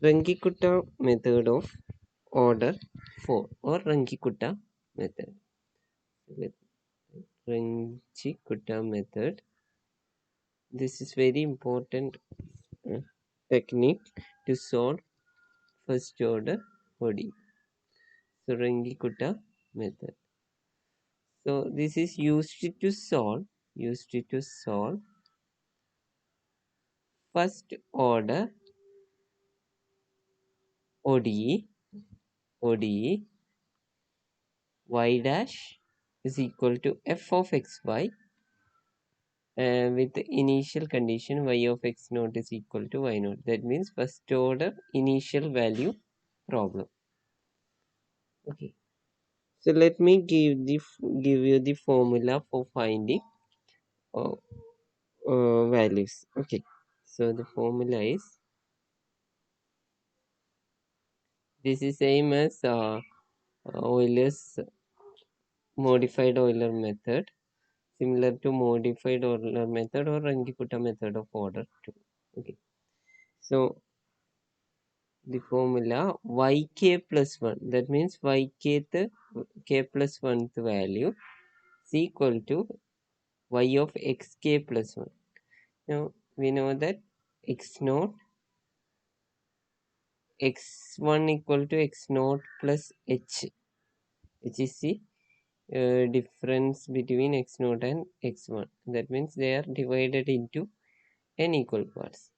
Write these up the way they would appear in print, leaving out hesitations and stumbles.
Runge-Kutta method of order 4 or Runge-Kutta method. Runge-Kutta method. This is very important technique to solve first order ODE. So Runge-Kutta method. So this is used to solve first order ODE y dash is equal to f of xy with the initial condition y of x naught is equal to y naught. That means first order initial value problem. Okay. So let me give you the formula for finding values. Okay. So the formula is, this is same as Euler's modified Euler method, similar to modified Euler method or Runge-Kutta method of order 2. Okay. So the formula yk plus 1, that means k plus 1th value is equal to y of xk plus 1. Now we know that x naught x1 equal to x naught plus h, which is the difference between x naught and x1. That means they are divided into n equal parts.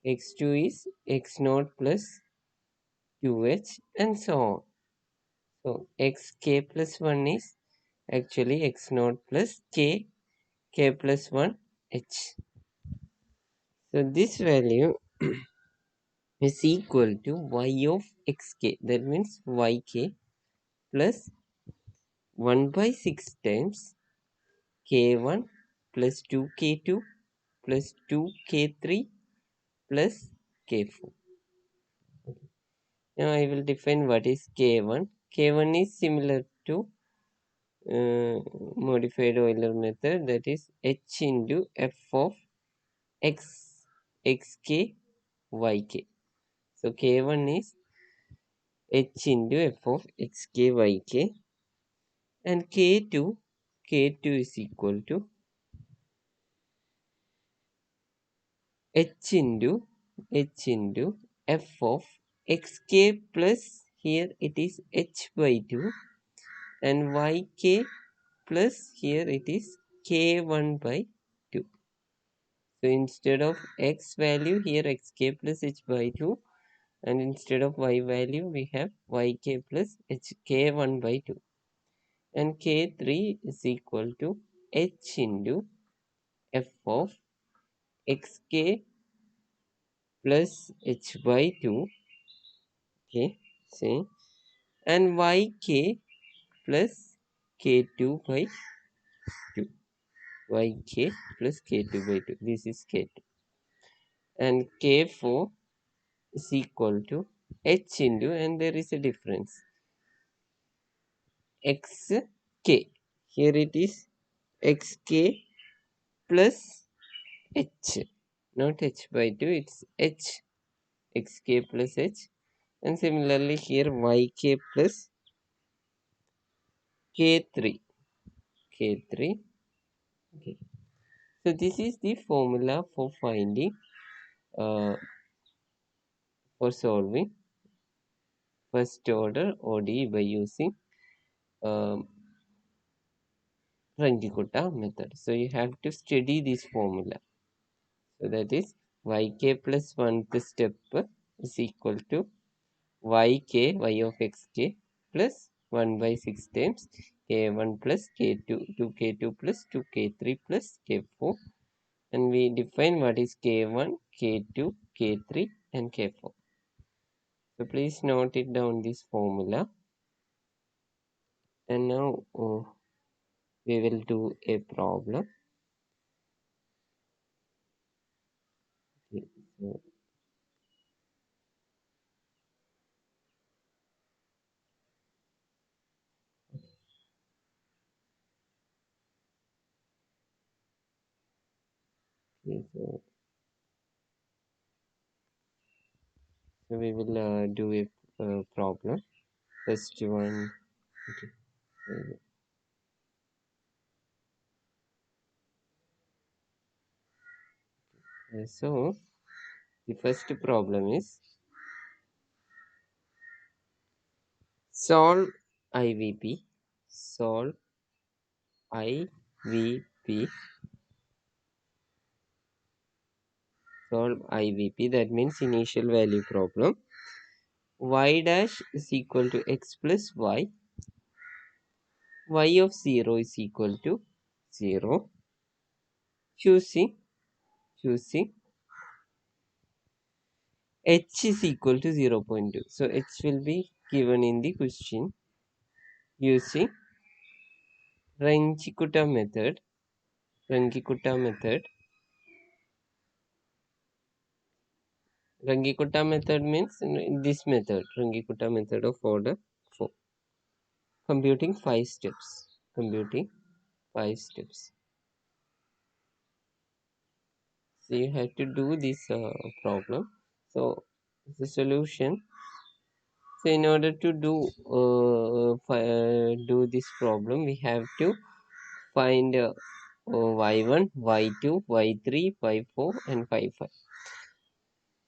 x2 is x naught plus 2h and so on. So xk plus 1 is actually x naught plus k plus 1 h. So this value is equal to y of xk, that means yk plus 1 by 6 times k1 plus 2k2 plus 2k3 plus k4. Now I will define what is k1. K1 is similar to modified Euler method, that is h into f of x xk yk. So k1 is h into f of xk yk, and k2 is equal to h into f of xk plus, here it is h by 2, and yk plus, here it is k1 by 2. So instead of x value, here xk plus h by 2, and instead of y value we have yk plus hk1 by 2, and k3 is equal to h into f of xk plus h by 2. Okay, see, and yk plus k2 by 2, yk plus k2 by 2, this is k2, and k4 is equal to h into, and there is a difference, xk, here it is xk plus h, not h by 2, it's h, xk plus h, and similarly here yk plus k3. Okay. So this is the formula for finding for solving first order ODE by using Runge-Kutta method. So you have to study this formula. So that is yk plus 1th step is equal to yk, y of xk, plus 1 by 6 times k1 plus k2, 2k2 plus 2k3 plus k4, and we define what is k1, k2, k3 and k4. So please note it down, this formula, and now we will do a problem. Okay, so So we will do a problem. First one. So the first problem is solve IVP. Solve IVP. Solve IVP. That means initial value problem. Y dash is equal to x plus y. Y of 0 is equal to 0. Choosing h is equal to 0.2. So h will be given in the question using Runge method. Runge method. Runge method means this method. Runge method of order 4. Computing 5 steps. Computing 5 steps. So you have to do this problem. So the solution. So in order to do this problem, we have to find y1, y2, y3, y4, and y5.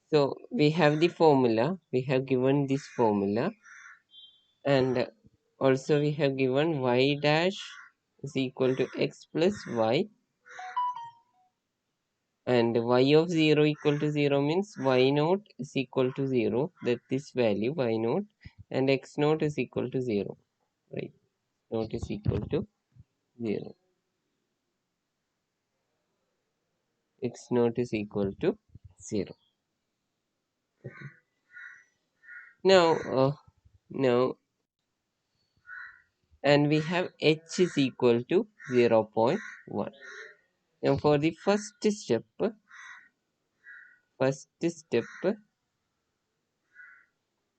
So we have the formula. We have given this formula, and also we have given y dash is equal to x plus y, and y of 0 equal to 0 means y naught is equal to 0. That this value y naught, and x naught is equal to 0. Right? Naught is equal to 0. X naught is equal to 0. Now and we have h is equal to 0.1. Now for the first step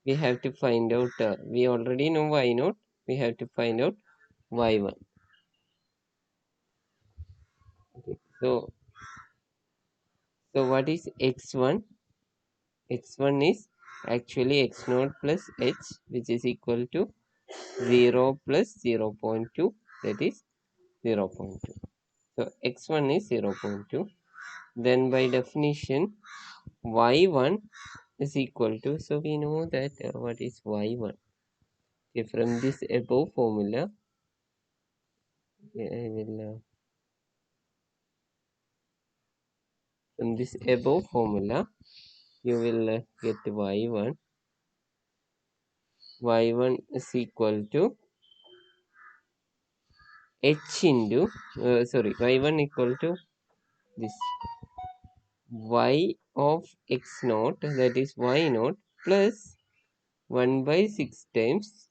we have to find out, we already know y naught, we have to find out y1. Okay. So what is x1? X1 is actually x naught plus h, which is equal to 0 plus 0.2, that is 0.2. So x1 is 0.2. Then by definition y1 is equal to, so we know that what is y1. Okay, from this above formula, I will from this above formula you will get y1 is equal to h into y1 equal to this y of x naught, that is y naught, plus 1 by 6 times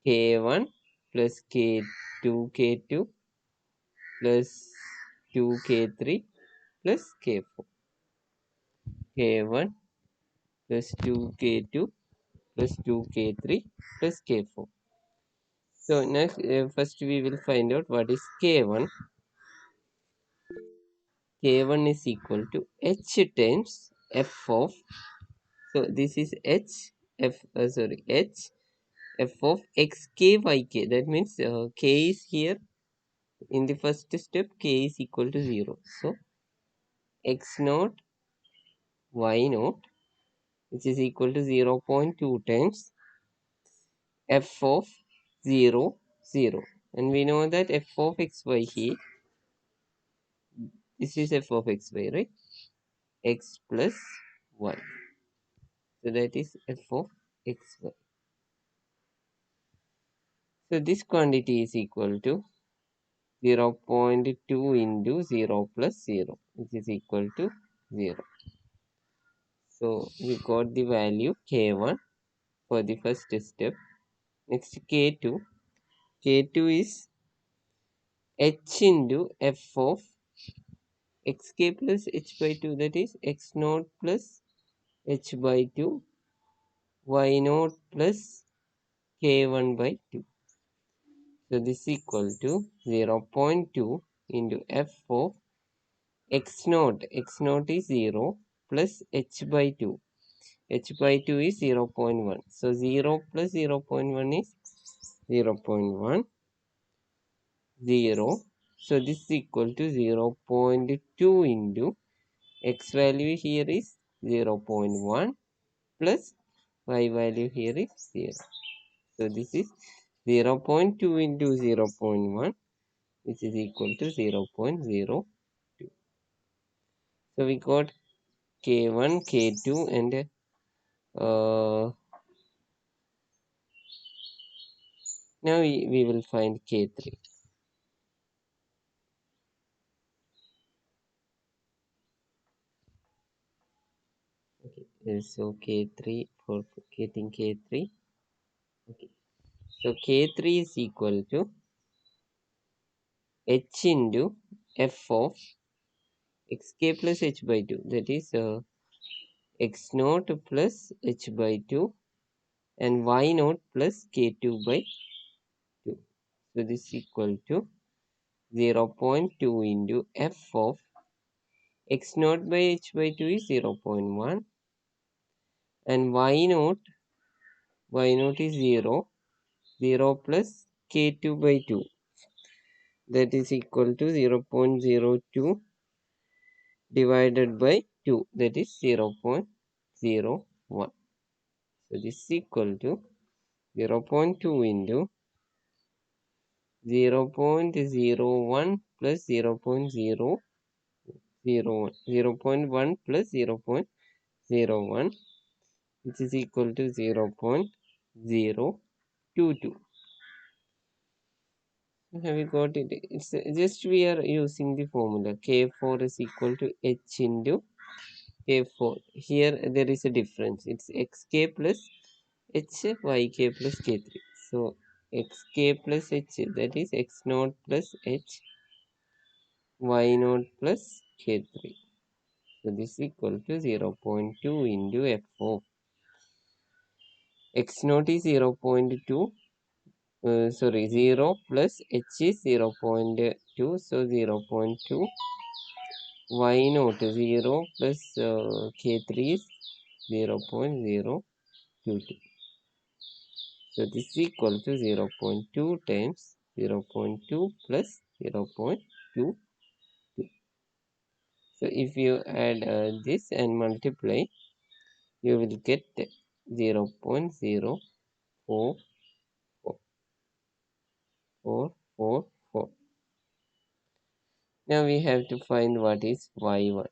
k1 plus k2 plus 2k3 plus k4. k1 plus 2k2 plus 2k3 plus k4. So next, first we will find out what is k1. K1 is equal to h times f of, so this is h f of x k y k. That means k is here in the first step, k is equal to 0. So x naught y naught, which is equal to 0.2 times f of 0 0, and we know that f of xy here, this is f of xy, right? X plus y, so that is f of xy. So this quantity is equal to 0.2 into 0 plus 0, which is equal to 0. So we got the value k1 for the first step. Next k2. K2 is h into f of xk plus h by 2, that is x naught plus h by 2, y naught plus k1 by 2. So this is equal to 0.2 into f of x naught is 0 plus h by 2. h by 2 is 0.1. So 0 plus 0.1 is 0.1, 0. So this is equal to 0.2 into x value here is 0.1 plus y value here is 0. So this is 0.2 into 0.1, which is equal to 0.02. So we got K1, K2 and now we will find K3. Okay, so K3 for getting K3. Okay, so K3 is equal to h into f of xk plus h by 2. That is x naught plus h by 2 and y naught plus k2 by 2. So this is equal to 0.2 into f of x naught by h by 2 is 0.1 and y naught is 0, 0 plus k2 by 2, that is equal to 0.02 divided by 2, that is 0.01. So this is equal to 0.2 into 0.01 plus 0.001, 0.1 plus 0.01, which is equal to 0.022. Have we got it? It's just we are using the formula K4 is equal to H into K4. Here there is a difference. It's xk plus H, yk plus K3. So xk plus H, that is x naught plus H, y naught plus K3. So this is equal to 0.2 into f of x naught is 0.2. Sorry, 0 plus h is 0.2. So 0.2. Y naught 0 plus K3 is 0.022. So this is equal to 0.2 times 0.2 plus 0.22. So if you add this and multiply, you will get 0.044444. Now we have to find what is y1.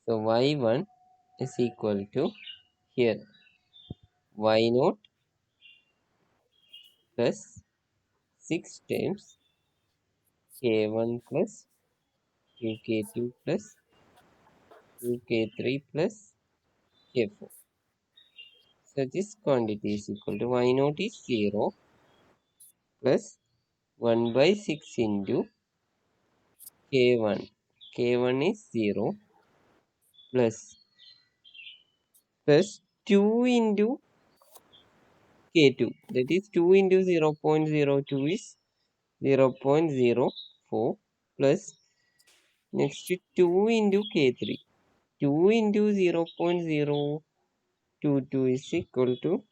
So y1 is equal to here y0 plus 6 times k1 plus 2k2 plus 2k3 plus k4. So this quantity is equal to y0 is 0 plus 1 by 6 into k1. K1 is 0 plus 2 into k2. That is 2 into 0.02 is 0.04 plus next 2 into k3. 2 into 0.022 is equal to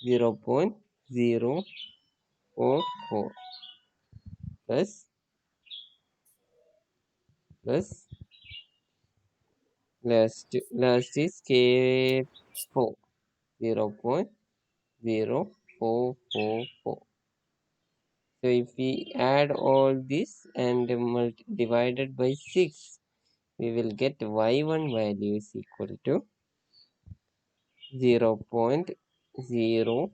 0.044 plus last is k4, 0.0444. So if we add all this and divided by 6, we will get y1 value is equal to 0.0214.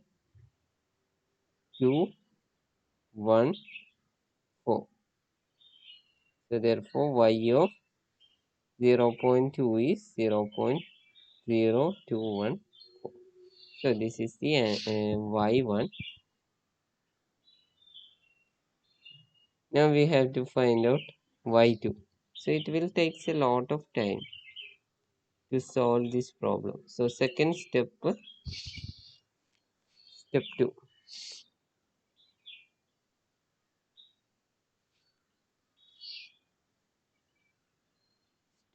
So therefore y of 0.2 is 0.0214. So this is the y1. Now we have to find out y2. So it will take a lot of time to solve this problem. So second step, step 2.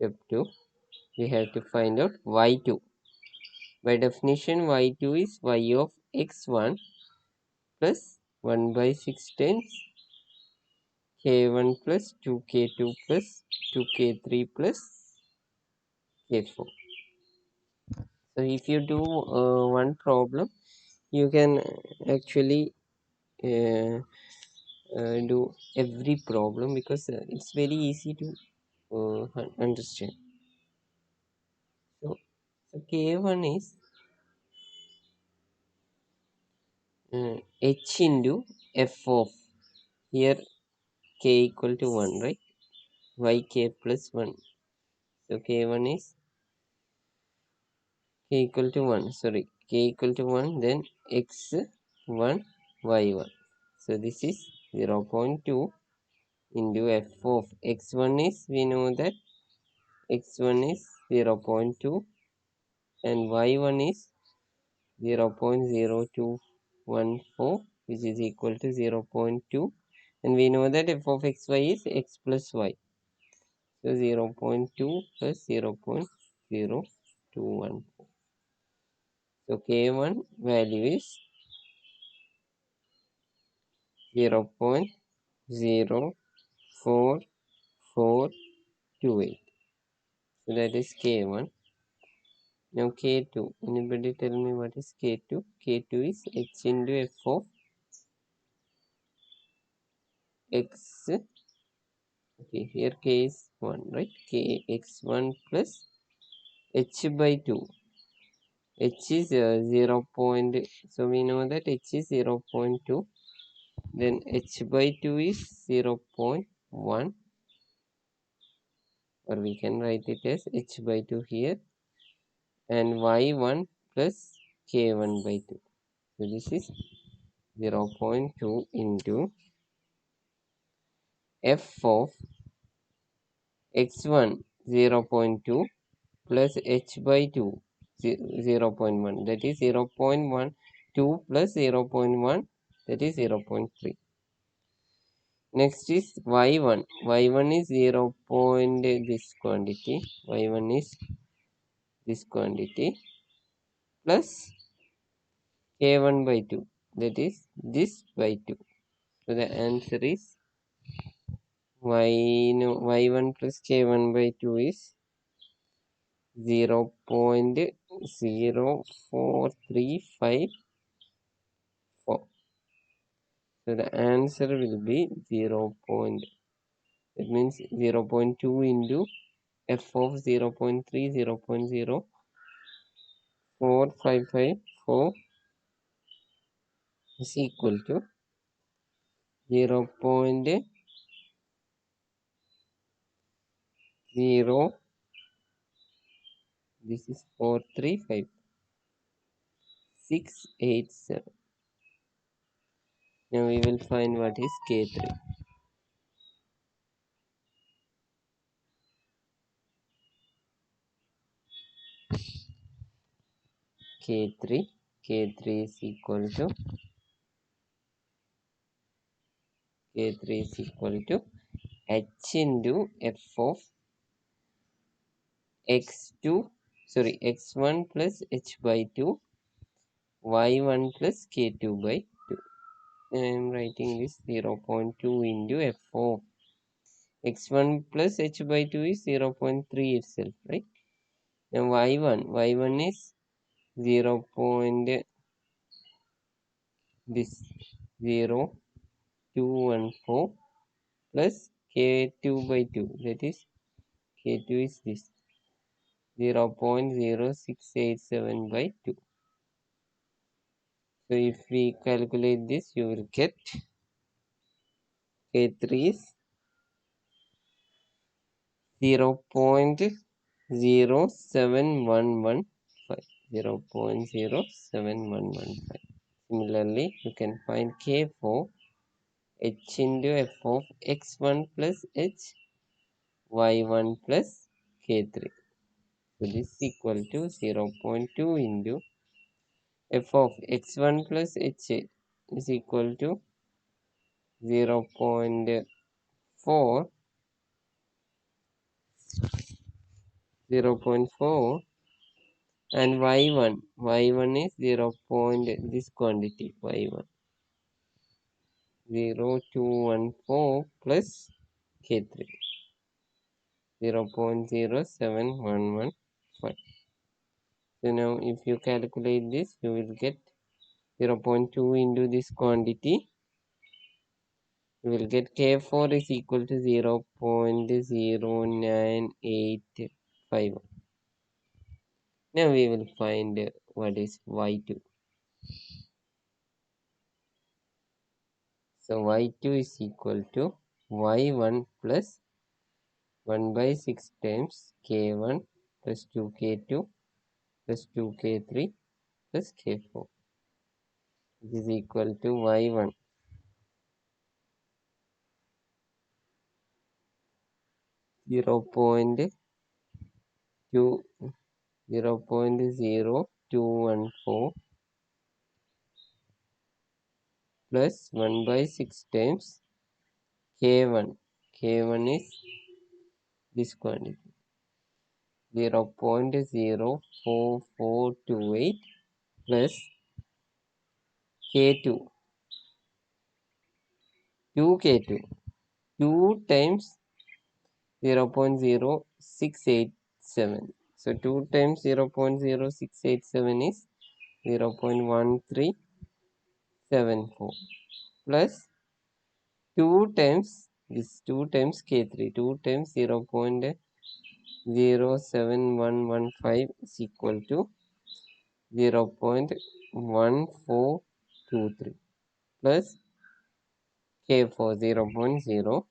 Step 2, we have to find out y2. By definition, y2 is y of x1 plus 1 by 6 times k1 plus 2k2 plus 2k3 plus k4. So if you do one problem, you can actually uh, do every problem, because it's very easy to understand. So k1 is h into f of, here k equal to 1, right? Yk plus 1. So k1 is k equal to 1, sorry, k equal to 1, then x1 y1. So this is 0.2 into f of x1 is, we know that x1 is 0.2 and y1 is 0.0214, which is equal to 0.2, and we know that f of xy is x plus y. So 0.2 plus 0.0214. So k1 value is 0.04428. So that is k1. Now k2. Anybody tell me what is k2? K2 is h into f of x. Okay, here k is 1, right? K x1 plus h by 2. H is 0. So we know that h is 0.2. Then h by 2 is 0.1, or we can write it as h by 2 here, and y1 plus k1 by 2. So this is 0.2 into f of x1 0.2 plus h by 2 0.1, that is 0.12 plus 0.1, that is 0.3. Next is y1. Y1 is 0. This quantity. Y1 is this quantity plus k1 by 2. That is this by 2. So the answer is y1 plus k1 by 2 is 0.0435. So the answer will be 0. That means 0.2 into f of 0.3, 0.04554 is equal to 0.0, this is 435687. Now we will find what is k3. k3 is equal to h into f of x2, sorry, x1 plus h by 2, y1 plus k2 by 2. I am writing this 0.2 into f of x1 plus h by 2 is 0.3 itself, right? Now y1 is 0. This 0.214 plus k2 by 2, that is k2 is this 0.0687 by 2. So if we calculate this, you will get k3 is 0.07115. 0.07115. Similarly, you can find k4, h into f of x1 plus h, y1 plus k3. So this is equal to 0.2 into f of x1 plus h is equal to 0.4 0.4, and y1 is 0. This quantity y1 0214 plus k3 0.07115. So now if you calculate this, you will get 0.2 into this quantity. You will get K4 is equal to 0.09851. Now we will find what is Y2. So Y2 is equal to Y1 plus 1 by 6 times K1 plus 2K2 plus 2K3 plus K4. This is equal to Y1 0.2 0.0214 plus 1 by 6 times K1. K1 is this quantity 0.04428 plus K2 2K2 2 times 0.0687. So 2 times 0.0687 is 0.1374 plus 2 times this 2 times K3 2 times 0.07115 is equal to 0.1423 plus K4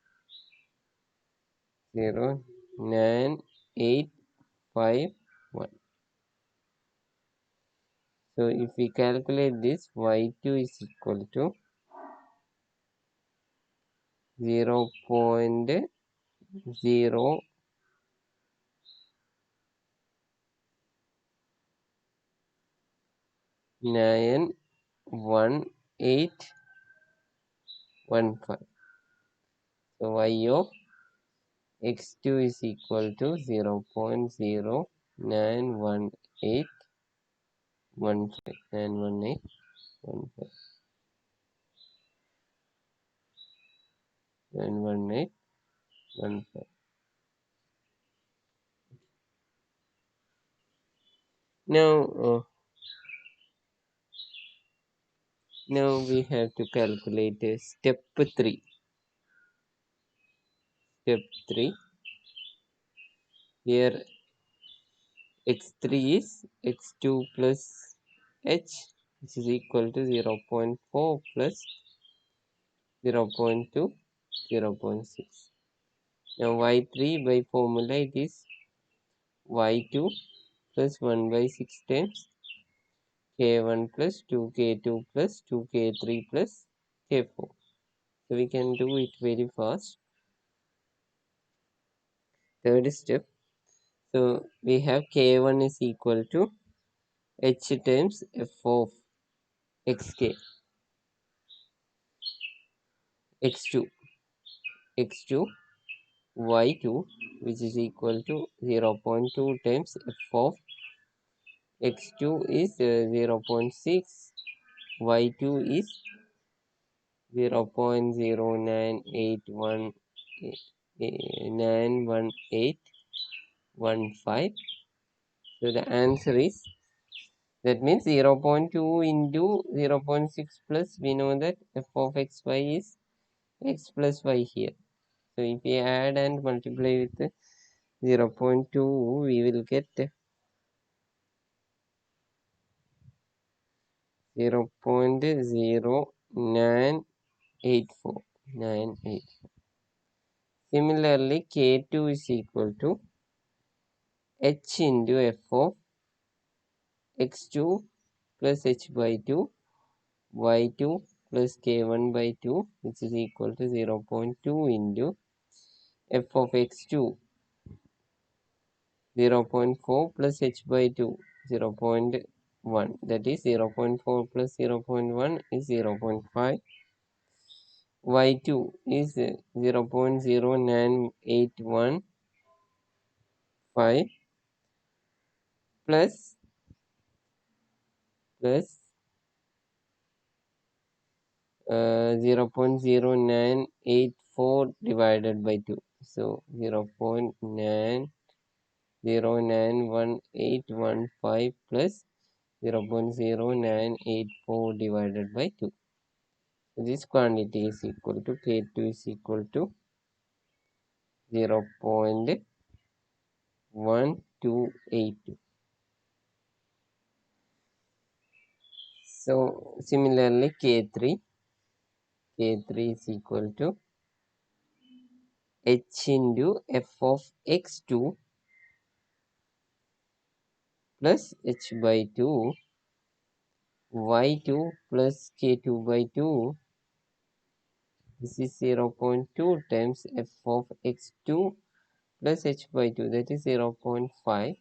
0.09851. So if we calculate this, Y2 is equal to 0.09815. So Y of x2 is equal to 0.09181591815. Now, now we have to calculate step 3. Step 3. Here x3 is x2 plus h, which is equal to 0.4 plus 0.2, 0.6. Now y3 by formula it is y2 plus 1 by 6 times k1 plus 2k2 plus 2k3 plus k4. So we can do it very fast. Third step. So we have k1 is equal to h times f of xk, x2 y2, which is equal to 0.2 times f of x2 is 0.6, y2 is 0.09815. So the answer is, that means 0.2 into 0.6 plus, we know that f of xy is x plus y here. So if we add and multiply with 0.2, we will get 0.0984. Similarly, K2 is equal to h into f of x2 plus h by 2, y2 plus k1 by 2, which is equal to 0.2 into f of x2, 0.4 plus h by 2, 0.1. That is 0.4 plus 0.1 is 0.5. Y2 is 0.09815 plus 0.0984 divided by 2. So 0.9091815 plus 0.0984 divided by 2. So this quantity is equal to K2 is equal to 0.1282. So similarly K3 is equal to H into f of x2 plus h by 2 y2 plus k2 by 2. This is 0.2 times f of x2 plus h by 2, that is 0.5,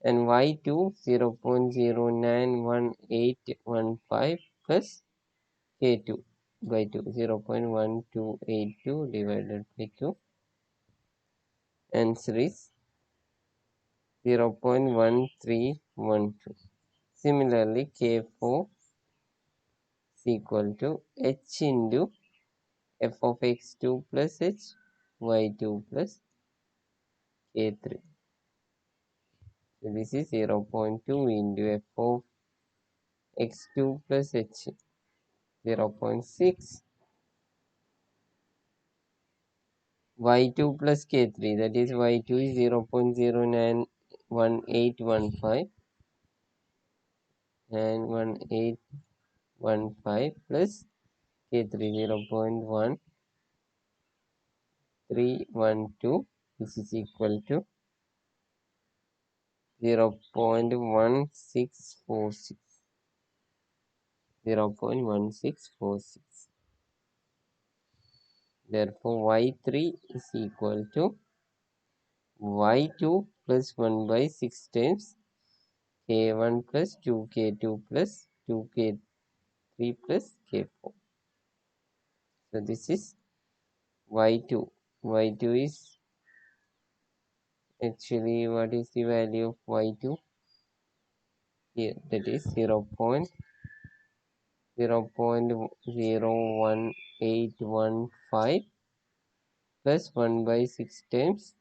and y2 0.091815 plus k2 by 2, 0.1282 divided by 2. Answer is 0.1312. Similarly, K4 is equal to h into f of x2 plus h, y2 plus k3. So this is 0.2 into f of x2 plus h, 0.6, y2 plus k3, that is y2 is 0.091815 and 1815 plus k3 0.1312. This is equal to 0.1646. 0.1646. Therefore, y3 is equal to y2 plus 1 by 6 times k1 plus 2k2 plus 2k3 plus k4. So this is y2. y2 is actually, what is the value of y2? Here, that is 0.01815 plus 1 by 6 times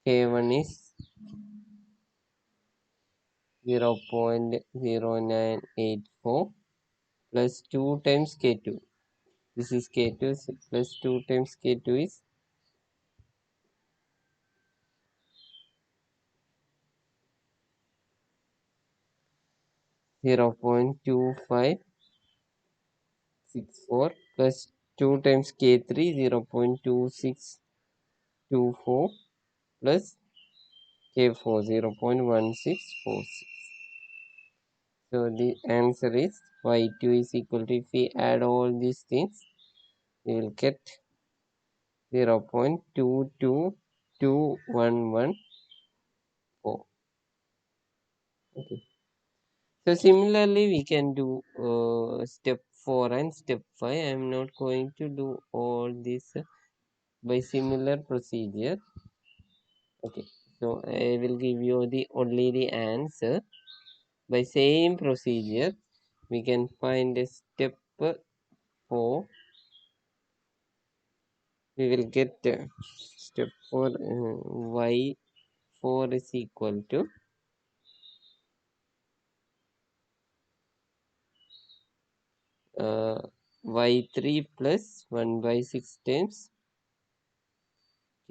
k1 is 0.0984 plus 2 times k2. This is k2 plus 2 times k2 is 0.2564 plus 2 times k3 0.2624 plus k4 0.1646. So the answer is y2 is equal to, if we add all these things, we will get 0.22211. Okay. So similarly, we can do step 4 and step 5. I am not going to do all this by similar procedure. Okay. So I will give you the only the answer by same procedure. We can find a step 4. We will get step 4, y4 is equal to y3 plus 1 by 6 times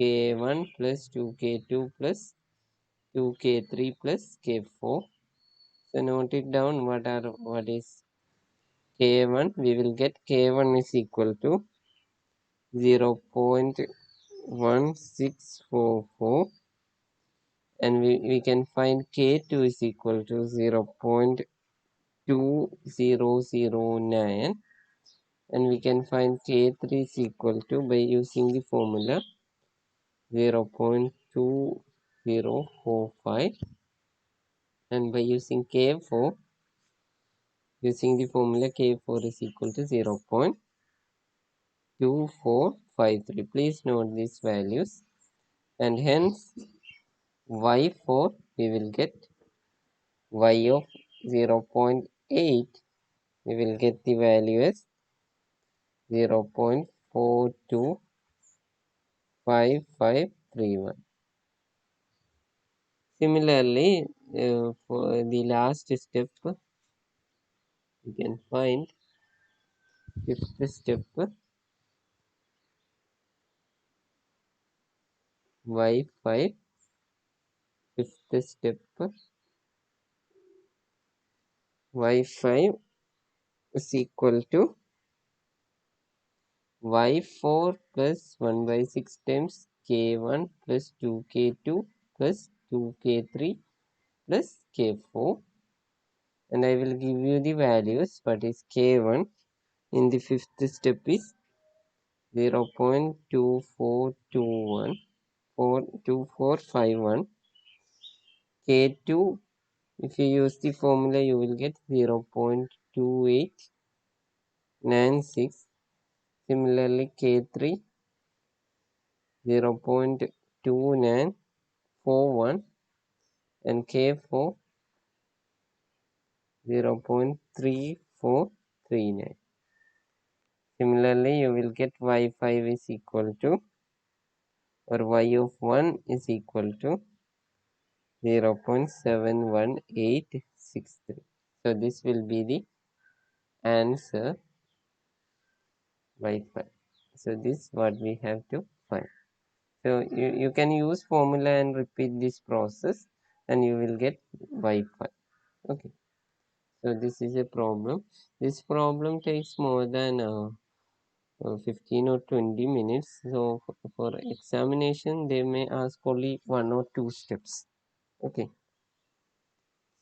k1 plus 2k2 plus 2k3 plus k4. So note it down, what is k1. We will get k1 is equal to 0.1644, and we can find k2 is equal to 0.2009, and we can find k3 is equal to, by using the formula, 0.2045, and by using k4, using the formula, k4 is equal to 0.2453. Please note these values, and hence y4 we will get y of 0.8. We will get the value as 0.425531. Similarly, for the last step, you can find fifth step y5. Fifth step y5 is equal to y4 plus 1 by 6 times k1 plus 2k2 plus 2k3 plus k4, and I will give you the values. What is k1 in the fifth step is 0.2421 2451. K2, if you use the formula, you will get 0.2896. Similarly, K3 0.2941 and K4 0.3439. Similarly, you will get Y5 is equal to, or Y of 1 is equal to 0.71863. So this will be the answer Y5. So this is what we have to find. So you can use formula and repeat this process and you will get Y5. Okay. So this is a problem. This problem takes more than 15 or 20 minutes. So for examination, they may ask only 1 or 2 steps. Okay.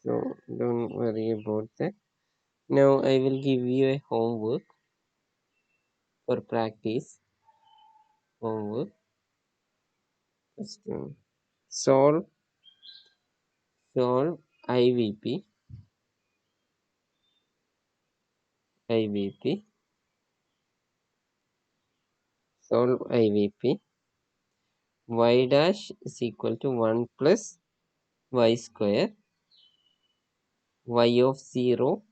So don't worry about that. Now I will give you a homework for practice. Homework. Just solve IVP. IVP. Solve IVP. Y dash is equal to 1 plus y square. Y of 0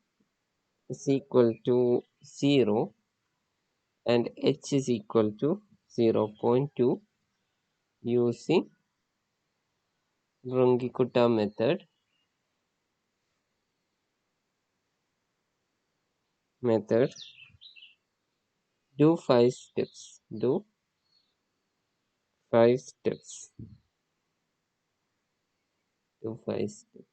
is equal to 0 and h is equal to 0.2 using Runge Kutta method. Do 5 steps. Do 5 steps. Do 5 steps.